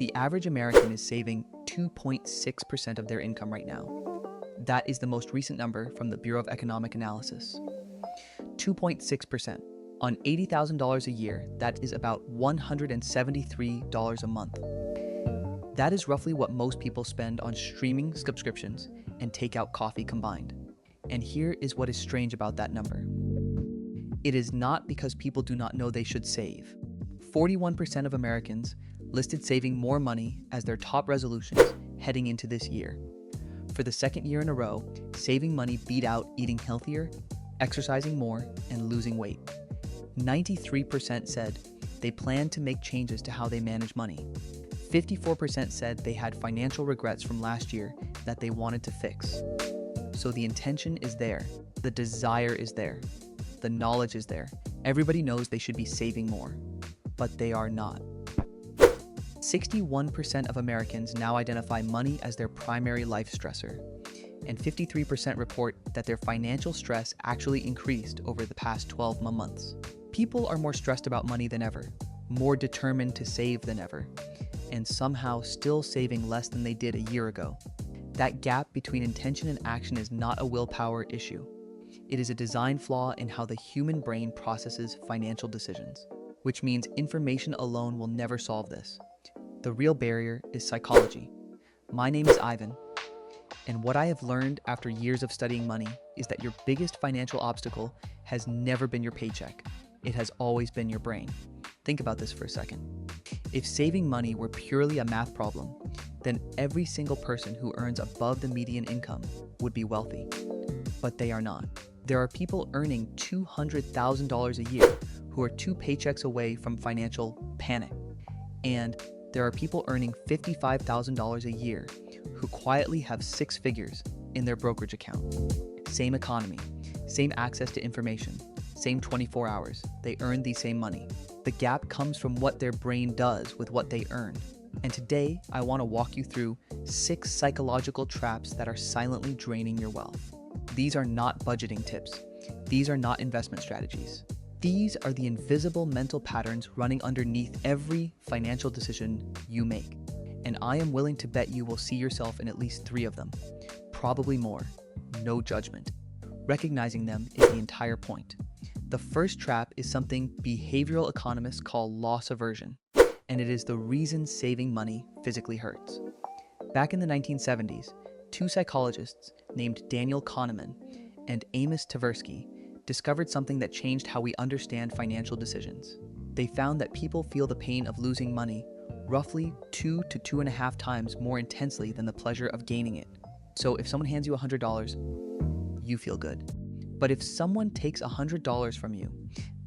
The average American is saving 2.6% of their income right now. That is the most recent number from the Bureau of Economic Analysis. 2.6%. On $80,000 a year, that is about $173 a month. That is roughly what most people spend on streaming subscriptions and takeout coffee combined. And here is what is strange about that number. It is not because people do not know they should save. 41% of Americans listed saving more money as their top resolutions heading into this year. For the second year in a row, saving money beat out eating healthier, exercising more, and losing weight. 93% said they planned to make changes to how they manage money. 54% said they had financial regrets from last year that they wanted to fix. So the intention is there, the desire is there, the knowledge is there. Everybody knows they should be saving more, but they are not. 61% of Americans now identify money as their primary life stressor, and 53% report that their financial stress actually increased over the past 12 months. People are more stressed about money than ever, more determined to save than ever, and somehow still saving less than they did a year ago. That gap between intention and action is not a willpower issue. It is a design flaw in how the human brain processes financial decisions, which means information alone will never solve this. The real barrier is psychology. My name is Ivan, and what I have learned after years of studying money is that your biggest financial obstacle has never been your paycheck. It has always been your brain. Think about this for a second. If saving money were purely a math problem, then every single person who earns above the median income would be wealthy. But they are not. There are people earning $200,000 a year who are 2 paychecks away from financial panic. And there are people earning $55,000 a year who quietly have 6 figures in their brokerage account. Same economy, same access to information, same 24 hours. They earn the same money. The gap comes from what their brain does with what they earn. And today, I want to walk you through 6 psychological traps that are silently draining your wealth. These are not budgeting tips. These are not investment strategies. These are the invisible mental patterns running underneath every financial decision you make. And I am willing to bet you will see yourself in at least 3 of them. Probably more. No judgment. Recognizing them is the entire point. The first trap is something behavioral economists call loss aversion, and it is the reason saving money physically hurts. Back in the 1970s, 2 psychologists named Daniel Kahneman and Amos Tversky discovered something that changed how we understand financial decisions. They found that people feel the pain of losing money roughly 2 to 2.5 times more intensely than the pleasure of gaining it. So if someone hands you $100, you feel good. But if someone takes $100 from you,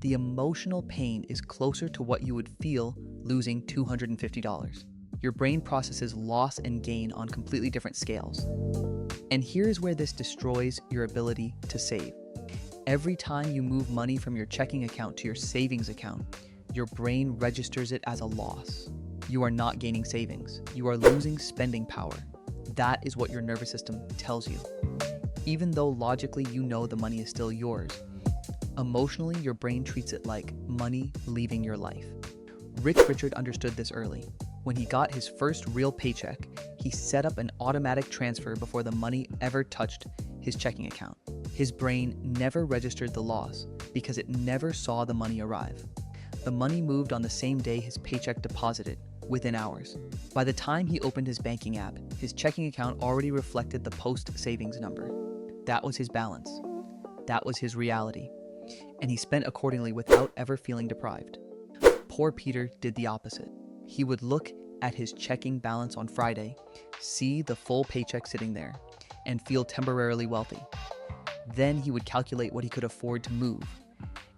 the emotional pain is closer to what you would feel losing $250. Your brain processes loss and gain on completely different scales. And here's where this destroys your ability to save. Every time you move money from your checking account to your savings account, your brain registers it as a loss. You are not gaining savings. You are losing spending power. That is what your nervous system tells you. Even though logically you know the money is still yours, emotionally your brain treats it like money leaving your life. Rich Richard understood this early. When he got his first real paycheck, he set up an automatic transfer before the money ever touched his checking account. His brain never registered the loss because it never saw the money arrive. The money moved on the same day his paycheck deposited, within hours. By the time he opened his banking app, his checking account already reflected the post-savings number. That was his balance. That was his reality. And he spent accordingly without ever feeling deprived. Poor Peter did the opposite. He would look at his checking balance on Friday, see the full paycheck sitting there, and feel temporarily wealthy. Then he would calculate what he could afford to move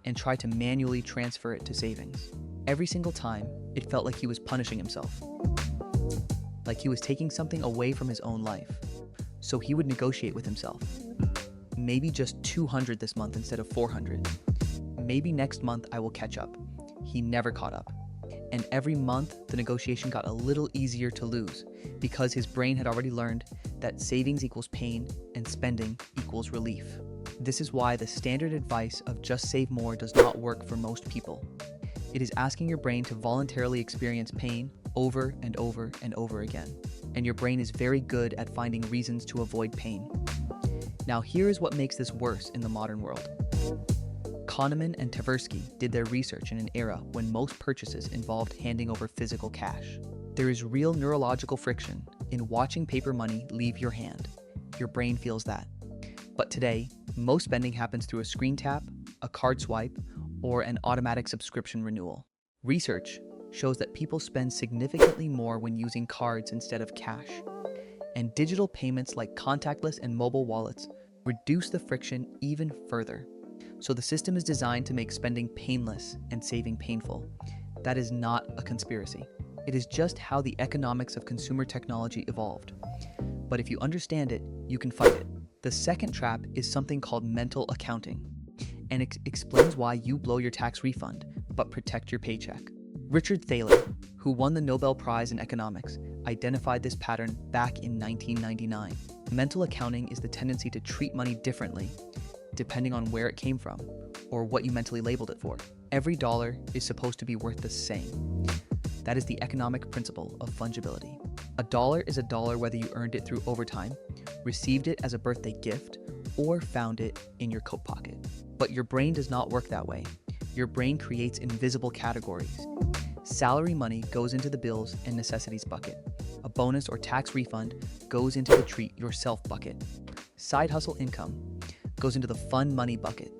and try to manually transfer it to savings. Every single time, it felt like he was punishing himself, like he was taking something away from his own life. So he would negotiate with himself. Maybe just $200 this month instead of $400. Maybe next month I will catch up. He never caught up. And every month, the negotiation got a little easier to lose because his brain had already learned that savings equals pain and spending equals relief. This is why the standard advice of just save more does not work for most people. It is asking your brain to voluntarily experience pain over and over and over again. And your brain is very good at finding reasons to avoid pain. Now here is what makes this worse in the modern world. Kahneman and Tversky did their research in an era when most purchases involved handing over physical cash. There is real neurological friction in watching paper money leave your hand. Your brain feels that. But today, most spending happens through a screen tap, a card swipe, or an automatic subscription renewal. Research shows that people spend significantly more when using cards instead of cash. And digital payments like contactless and mobile wallets reduce the friction even further. So the system is designed to make spending painless and saving painful. That is not a conspiracy. It is just how the economics of consumer technology evolved. But if you understand it, you can fight it. The second trap is something called mental accounting, and it explains why you blow your tax refund, but protect your paycheck. Richard Thaler, who won the Nobel Prize in Economics, identified this pattern back in 1999. Mental accounting is the tendency to treat money differently, depending on where it came from, or what you mentally labeled it for. Every dollar is supposed to be worth the same. That is the economic principle of fungibility. A dollar is a dollar whether you earned it through overtime, received it as a birthday gift, or found it in your coat pocket. But your brain does not work that way. Your brain creates invisible categories. Salary money goes into the bills and necessities bucket. A bonus or tax refund goes into the treat yourself bucket. Side hustle income goes into the fun money bucket.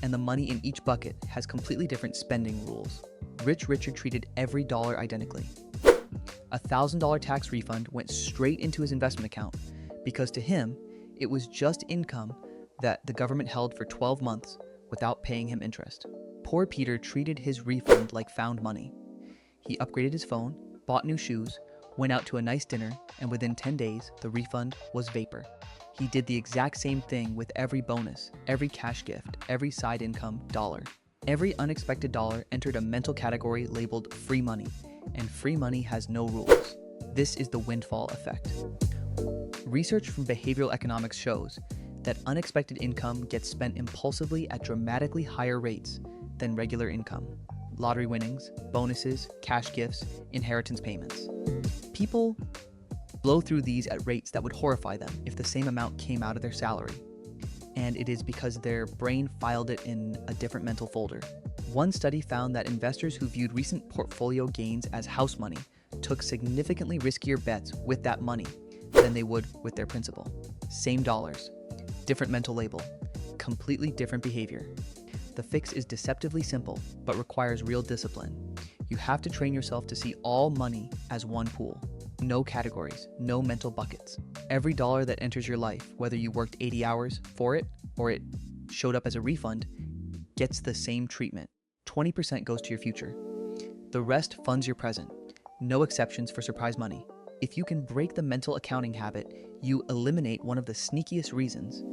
And the money in each bucket has completely different spending rules. Rich Richard treated every dollar identically. A $1,000 tax refund went straight into his investment account because to him, it was just income that the government held for 12 months without paying him interest. Poor Peter treated his refund like found money. He upgraded his phone, bought new shoes, went out to a nice dinner, and within 10 days, the refund was vapor. He did the exact same thing with every bonus, every cash gift, every side income dollar. Every unexpected dollar entered a mental category labeled free money, and free money has no rules. This is the windfall effect. Research from behavioral economics shows that unexpected income gets spent impulsively at dramatically higher rates than regular income. Lottery winnings, bonuses, cash gifts, inheritance payments. People blow through these at rates that would horrify them if the same amount came out of their salary. And it is because their brain filed it in a different mental folder. One study found that investors who viewed recent portfolio gains as house money took significantly riskier bets with that money than they would with their principal. Same dollars, different mental label, completely different behavior. The fix is deceptively simple, but requires real discipline. You have to train yourself to see all money as one pool. No categories, no mental buckets. Every dollar that enters your life, whether you worked 80 hours for it or it showed up as a refund, gets the same treatment. 20% goes to your future. The rest funds your present. No exceptions for surprise money. If you can break the mental accounting habit, you eliminate one of the sneakiest reasons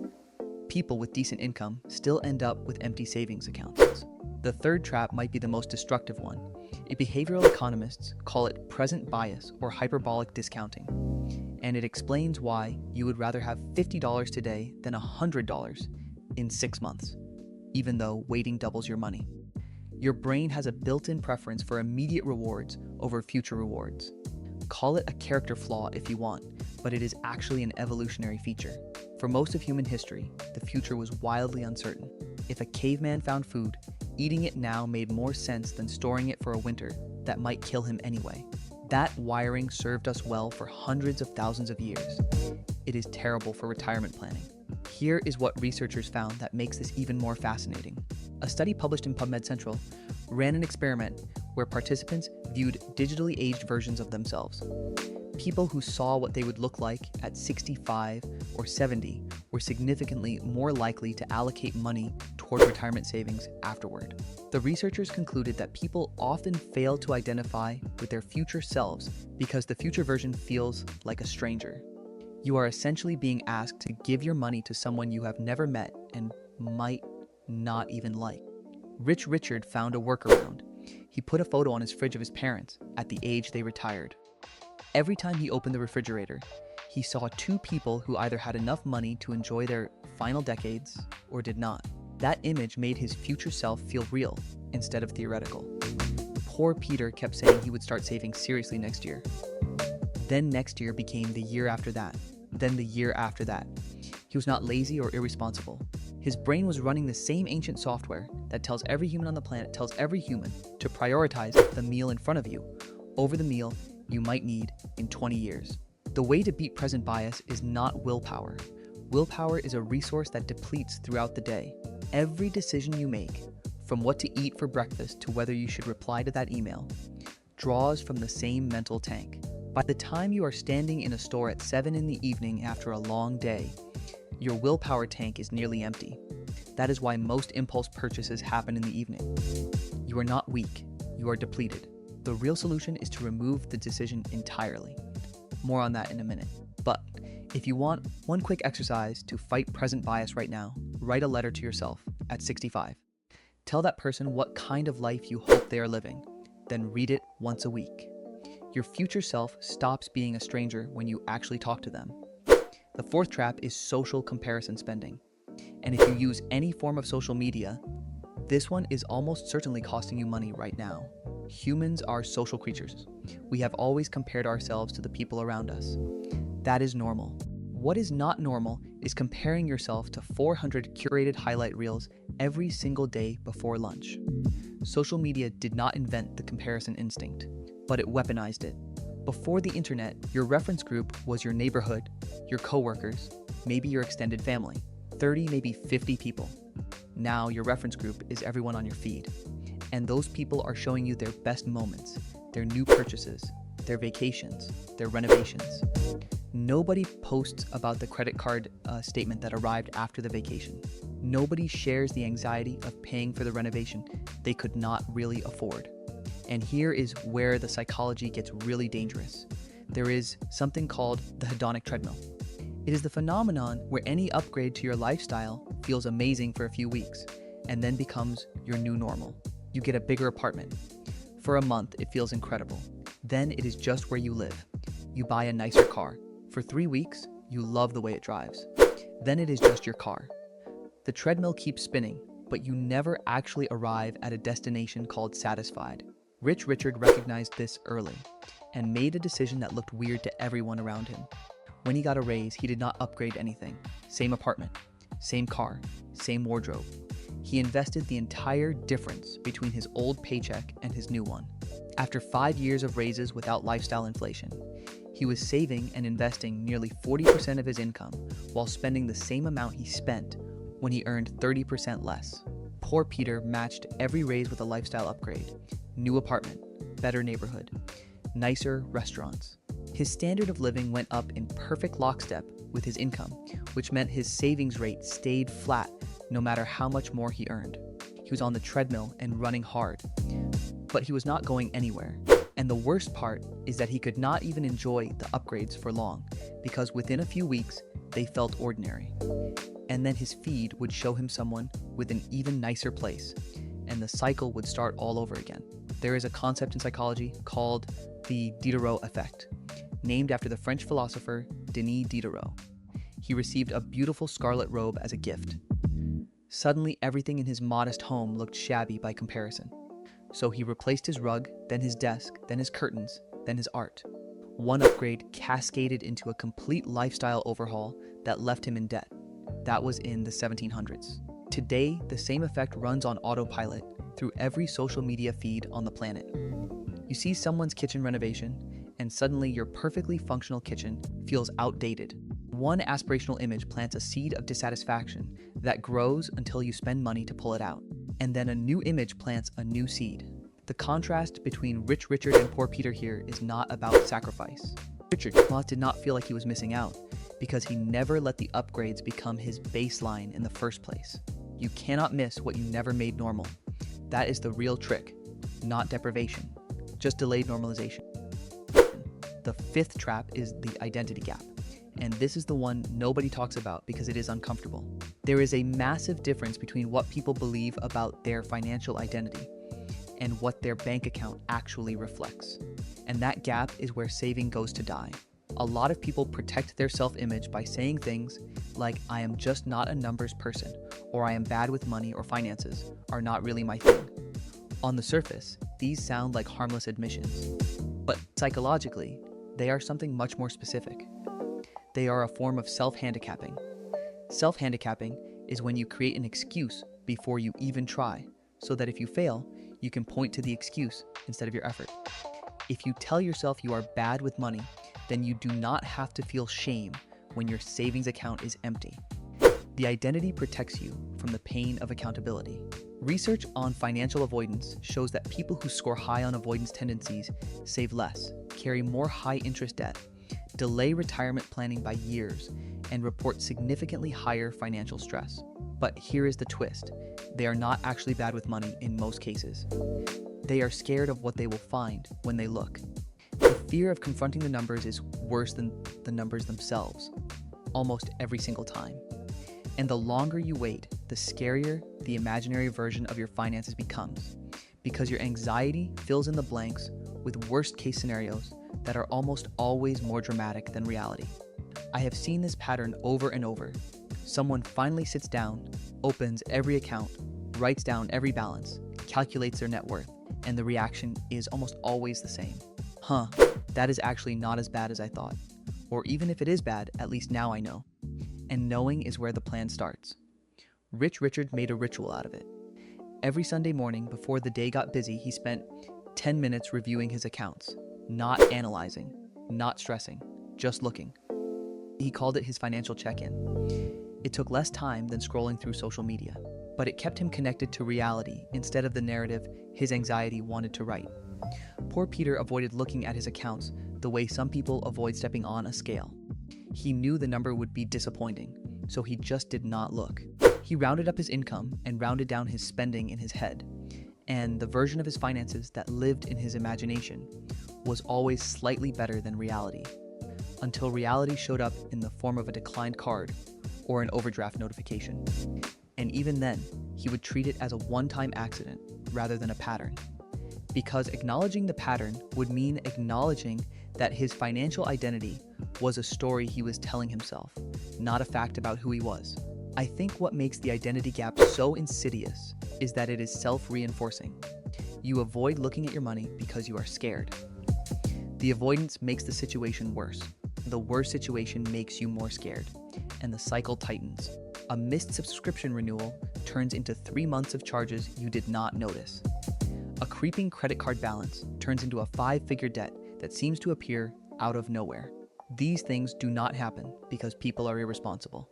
people with decent income still end up with empty savings accounts. The third trap might be the most destructive one. Behavioral economists call it present bias or hyperbolic discounting. And it explains why you would rather have $50 today than $100 in 6 months, even though waiting doubles your money. Your brain has a built-in preference for immediate rewards over future rewards. Call it a character flaw if you want, but it is actually an evolutionary feature. For most of human history, the future was wildly uncertain. If a caveman found food, eating it now made more sense than storing it for a winter that might kill him anyway. That wiring served us well for hundreds of thousands of years. It is terrible for retirement planning. Here is what researchers found that makes this even more fascinating. A study published in PubMed Central ran an experiment where participants viewed digitally aged versions of themselves. People who saw what they would look like at 65 or 70 were significantly more likely to allocate money toward retirement savings afterward. The researchers concluded that people often fail to identify with their future selves because the future version feels like a stranger. You are essentially being asked to give your money to someone you have never met and might not even like. Rich Richard found a workaround. He put a photo on his fridge of his parents at the age they retired. Every time he opened the refrigerator, he saw two people who either had enough money to enjoy their final decades or did not. That image made his future self feel real instead of theoretical. Poor Peter kept saying he would start saving seriously next year. Then next year became the year after that, then the year after that. He was not lazy or irresponsible. His brain was running the same ancient software that tells every human on the planet, tells every human to prioritize the meal in front of you over the meal you might need in 20 years. The way to beat present bias is not willpower. Willpower is a resource that depletes throughout the day. Every decision you make, from what to eat for breakfast to whether you should reply to that email, draws from the same mental tank. By the time you are standing in a store at 7 in the evening after a long day, your willpower tank is nearly empty. That is why most impulse purchases happen in the evening. You are not weak, you are depleted. The real solution is to remove the decision entirely. More on that in a minute. But if you want one quick exercise to fight present bias right now, write a letter to yourself at 65. Tell that person what kind of life you hope they are living, then read it once a week. Your future self stops being a stranger when you actually talk to them. The fourth trap is social comparison spending. And if you use any form of social media, this one is almost certainly costing you money right now. Humans are social creatures. We have always compared ourselves to the people around us. That is normal. What is not normal is comparing yourself to 400 curated highlight reels every single day before lunch. Social media did not invent the comparison instinct, but it weaponized it. Before the internet, your reference group was your neighborhood, your coworkers, maybe your extended family, 30, maybe 50 people. Now your reference group is everyone on your feed. And those people are showing you their best moments, their new purchases, their vacations, their renovations. Nobody posts about the credit card statement that arrived after the vacation. Nobody shares the anxiety of paying for the renovation they could not really afford. And here is where the psychology gets really dangerous. There is something called the hedonic treadmill. It is the phenomenon where any upgrade to your lifestyle feels amazing for a few weeks and then becomes your new normal. You get a bigger apartment. For a month, it feels incredible. Then it is just where you live. You buy a nicer car. For 3 weeks, you love the way it drives. Then it is just your car. The treadmill keeps spinning, but you never actually arrive at a destination called satisfied. Rich Richard recognized this early and made a decision that looked weird to everyone around him. When he got a raise, he did not upgrade anything. Same apartment, same car, same wardrobe. He invested the entire difference between his old paycheck and his new one. After 5 years of raises without lifestyle inflation, he was saving and investing nearly 40% of his income while spending the same amount he spent when he earned 30% less. Poor Peter matched every raise with a lifestyle upgrade. New apartment, better neighborhood, nicer restaurants. His standard of living went up in perfect lockstep with his income, which meant his savings rate stayed flat no matter how much more he earned. He was on the treadmill and running hard, but he was not going anywhere. And the worst part is that he could not even enjoy the upgrades for long, because within a few weeks, they felt ordinary. And then his feed would show him someone with an even nicer place, and the cycle would start all over again. There is a concept in psychology called the Diderot effect, named after the French philosopher Denis Diderot. He received a beautiful scarlet robe as a gift. Suddenly, everything in his modest home looked shabby by comparison. So he replaced his rug, then his desk, then his curtains, then his art. One upgrade cascaded into a complete lifestyle overhaul that left him in debt. That was in the 1700s. Today, the same effect runs on autopilot through every social media feed on the planet. You see someone's kitchen renovation, and suddenly your perfectly functional kitchen feels outdated. One aspirational image plants a seed of dissatisfaction that grows until you spend money to pull it out. And then a new image plants a new seed. The contrast between Rich Richard and Poor Peter here is not about sacrifice. Richard did not feel like he was missing out because he never let the upgrades become his baseline in the first place. You cannot miss what you never made normal. That is the real trick, not deprivation, just delayed normalization. The fifth trap is the identity gap. And this is the one nobody talks about because it is uncomfortable. There is a massive difference between what people believe about their financial identity and what their bank account actually reflects. And that gap is where saving goes to die. A lot of people protect their self-image by saying things like, I am just not a numbers person, or I am bad with money or finances, are not really my thing. On the surface, these sound like harmless admissions, but psychologically, they are something much more specific. They are a form of self-handicapping. Self-handicapping is when you create an excuse before you even try, so that if you fail, you can point to the excuse instead of your effort. If you tell yourself you are bad with money, then you do not have to feel shame when your savings account is empty. The identity protects you from the pain of accountability. Research on financial avoidance shows that people who score high on avoidance tendencies save less, carry more high-interest debt, delay retirement planning by years, and report significantly higher financial stress. But here is the twist. They are not actually bad with money in most cases. They are scared of what they will find when they look. The fear of confronting the numbers is worse than the numbers themselves, almost every single time. And the longer you wait, the scarier the imaginary version of your finances becomes, because your anxiety fills in the blanks with worst-case scenarios that are almost always more dramatic than reality. I have seen this pattern over and over. Someone finally sits down, opens every account, writes down every balance, calculates their net worth, and the reaction is almost always the same. Huh, that is actually not as bad as I thought. Or even if it is bad, at least now I know. And knowing is where the plan starts. Rich Richard made a ritual out of it. Every Sunday morning before the day got busy, he spent 10 minutes reviewing his accounts, not analyzing, not stressing, just looking. He called it his financial check-in. It took less time than scrolling through social media, but it kept him connected to reality instead of the narrative his anxiety wanted to write. Poor Peter avoided looking at his accounts the way some people avoid stepping on a scale. He knew the number would be disappointing, so he just did not look. He rounded up his income and rounded down his spending in his head, and the version of his finances that lived in his imagination was always slightly better than reality, until reality showed up in the form of a declined card or an overdraft notification. And even then, he would treat it as a one-time accident rather than a pattern, because acknowledging the pattern would mean acknowledging that his financial identity was a story he was telling himself, not a fact about who he was. I think what makes the identity gap so insidious is that it is self-reinforcing. You avoid looking at your money because you are scared. The avoidance makes the situation worse. The worst situation makes you more scared, and the cycle tightens. A missed subscription renewal turns into 3 months of charges you did not notice. A creeping credit card balance turns into a 5-figure debt that seems to appear out of nowhere. These things do not happen because people are irresponsible.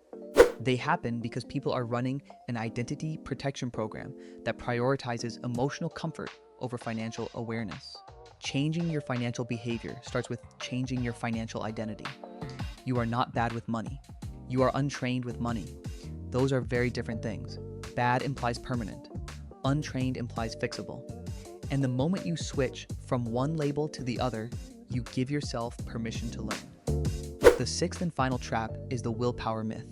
They happen because people are running an identity protection program that prioritizes emotional comfort over financial awareness. Changing your financial behavior starts with changing your financial identity. You are not bad with money. You are untrained with money. Those are very different things. Bad implies permanent. Untrained implies fixable. And the moment you switch from one label to the other, you give yourself permission to learn. The sixth and final trap is the willpower myth.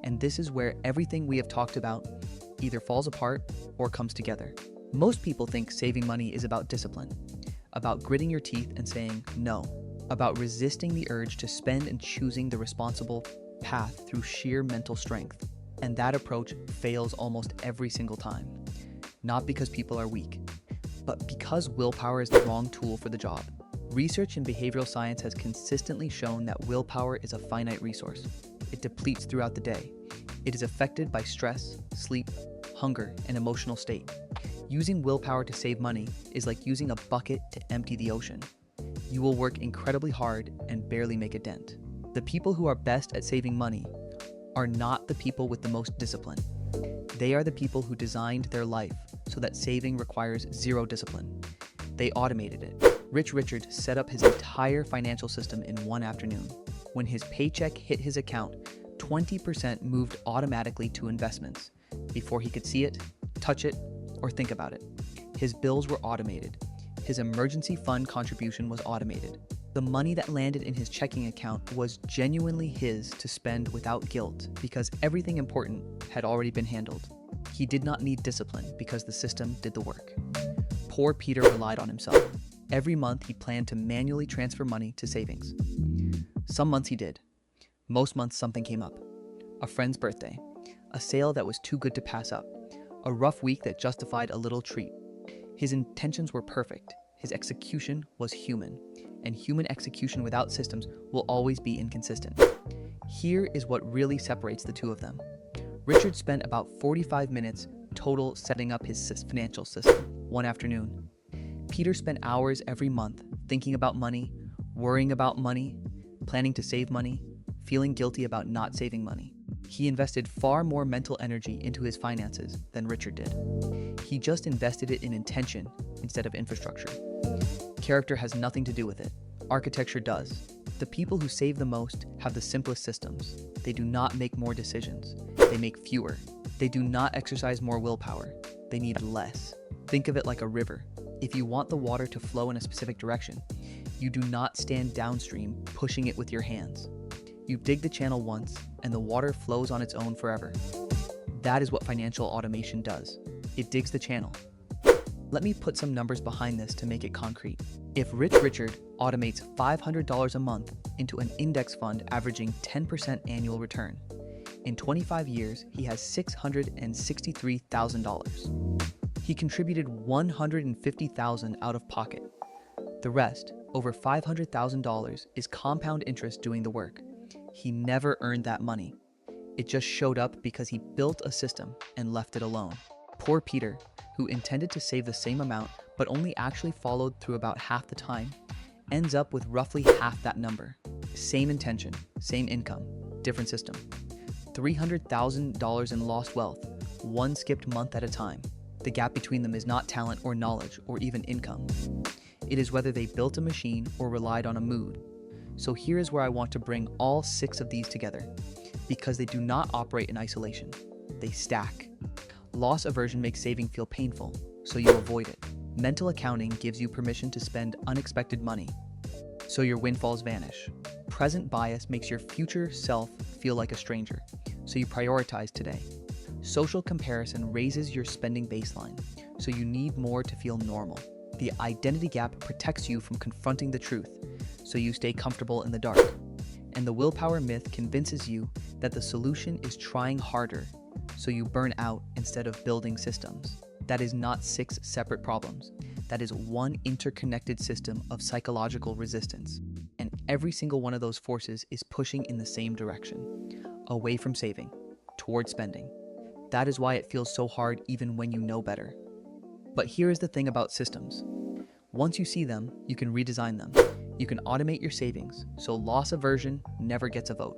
And this is where everything we have talked about either falls apart or comes together. Most people think saving money is about discipline, about gritting your teeth and saying no, about resisting the urge to spend and choosing the responsible path through sheer mental strength. And that approach fails almost every single time. Not because people are weak, but because willpower is the wrong tool for the job. Research in behavioral science has consistently shown that willpower is a finite resource. It depletes throughout the day. It is affected by stress, sleep, hunger, and emotional state. Using willpower to save money is like using a bucket to empty the ocean. You will work incredibly hard and barely make a dent. The people who are best at saving money are not the people with the most discipline. They are the people who designed their life so that saving requires zero discipline. They automated it. Rich Richard set up his entire financial system in one afternoon. When his paycheck hit his account, 20% moved automatically to investments before he could see it, touch it, or think about it. His bills were automated. His emergency fund contribution was automated. The money that landed in his checking account was genuinely his to spend without guilt because everything important had already been handled. He did not need discipline because the system did the work. Poor Peter relied on himself. Every month he planned to manually transfer money to savings. Some months he did. Most months something came up. A friend's birthday, a sale that was too good to pass up, a rough week that justified a little treat. His intentions were perfect, his execution was human, and human execution without systems will always be inconsistent. Here is what really separates the two of them. Richard spent about 45 minutes total setting up his financial system one afternoon. Peter spent hours every month thinking about money, worrying about money, planning to save money, feeling guilty about not saving money. He invested far more mental energy into his finances than Richard did. He just invested it in intention instead of infrastructure. Character has nothing to do with it. Architecture does. The people who save the most have the simplest systems. They do not make more decisions. They make fewer. They do not exercise more willpower. They need less. Think of it like a river. If you want the water to flow in a specific direction, you do not stand downstream pushing it with your hands. You dig the channel once, and the water flows on its own forever. That is what financial automation does. It digs the channel. Let me put some numbers behind this to make it concrete. If Richard automates $500 a month into an index fund averaging 10% annual return, in 25 years, he has $663,000. He contributed $150,000 out of pocket. The rest, over $500,000, is compound interest doing the work. He never earned that money. It just showed up because he built a system and left it alone. Poor Peter, who intended to save the same amount but only actually followed through about half the time, ends up with roughly half that number. Same intention, same income, different system. $300,000 in lost wealth, one skipped month at a time. The gap between them is not talent or knowledge or even income. It is whether they built a machine or relied on a mood. So here is where I want to bring all 6 of these together, because they do not operate in isolation. They stack. Loss aversion makes saving feel painful, so you avoid it. Mental accounting gives you permission to spend unexpected money, so your windfalls vanish. Present bias makes your future self feel like a stranger, so you prioritize today. Social comparison raises your spending baseline, so you need more to feel normal. The identity gap protects you from confronting the truth, so you stay comfortable in the dark. And the willpower myth convinces you that the solution is trying harder, so you burn out instead of building systems. That is not 6 separate problems. That is one interconnected system of psychological resistance. And every single one of those forces is pushing in the same direction, away from saving, toward spending. That is why it feels so hard even when you know better. But here is the thing about systems. Once you see them, you can redesign them. You can automate your savings, so loss aversion never gets a vote.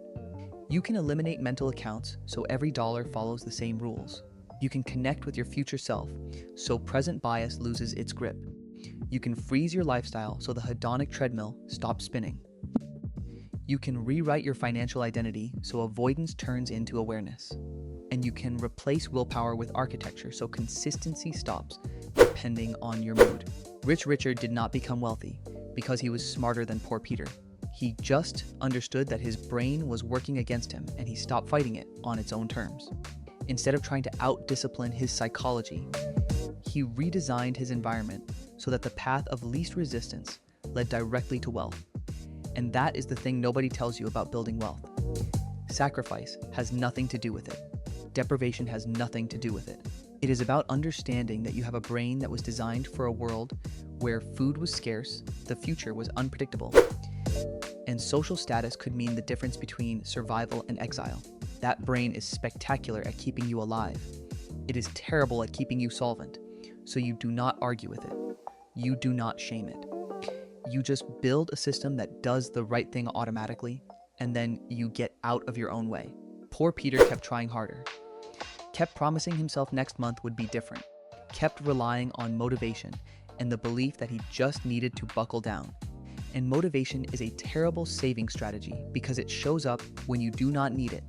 You can eliminate mental accounts, so every dollar follows the same rules. You can connect with your future self, so present bias loses its grip. You can freeze your lifestyle so the hedonic treadmill stops spinning. You can rewrite your financial identity so avoidance turns into awareness. And you can replace willpower with architecture so consistency stops depending on your mood. Rich Richard did not become wealthy because he was smarter than poor Peter. He just understood that his brain was working against him and he stopped fighting it on its own terms. Instead of trying to out-discipline his psychology, he redesigned his environment so that the path of least resistance led directly to wealth. And that is the thing nobody tells you about building wealth. Sacrifice has nothing to do with it. Deprivation has nothing to do with it. It is about understanding that you have a brain that was designed for a world where food was scarce, the future was unpredictable, and social status could mean the difference between survival and exile. That brain is spectacular at keeping you alive. It is terrible at keeping you solvent, so you do not argue with it. You do not shame it. You just build a system that does the right thing automatically, and then you get out of your own way. Poor Peter kept trying harder, kept promising himself next month would be different, kept relying on motivation and the belief that he just needed to buckle down. And motivation is a terrible saving strategy because it shows up when you do not need it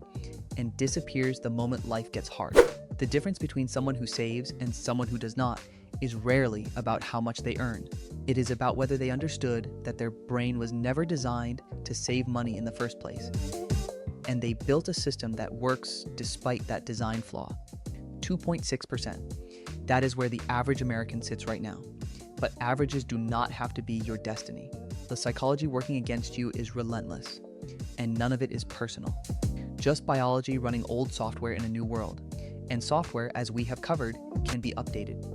and disappears the moment life gets hard. The difference between someone who saves and someone who does not is rarely about how much they earn. It is about whether they understood that their brain was never designed to save money in the first place. And they built a system that works despite that design flaw. 2.6%. That is where the average American sits right now. But averages do not have to be your destiny. The psychology working against you is relentless, and none of it is personal. Just biology running old software in a new world. And software, as we have covered, can be updated.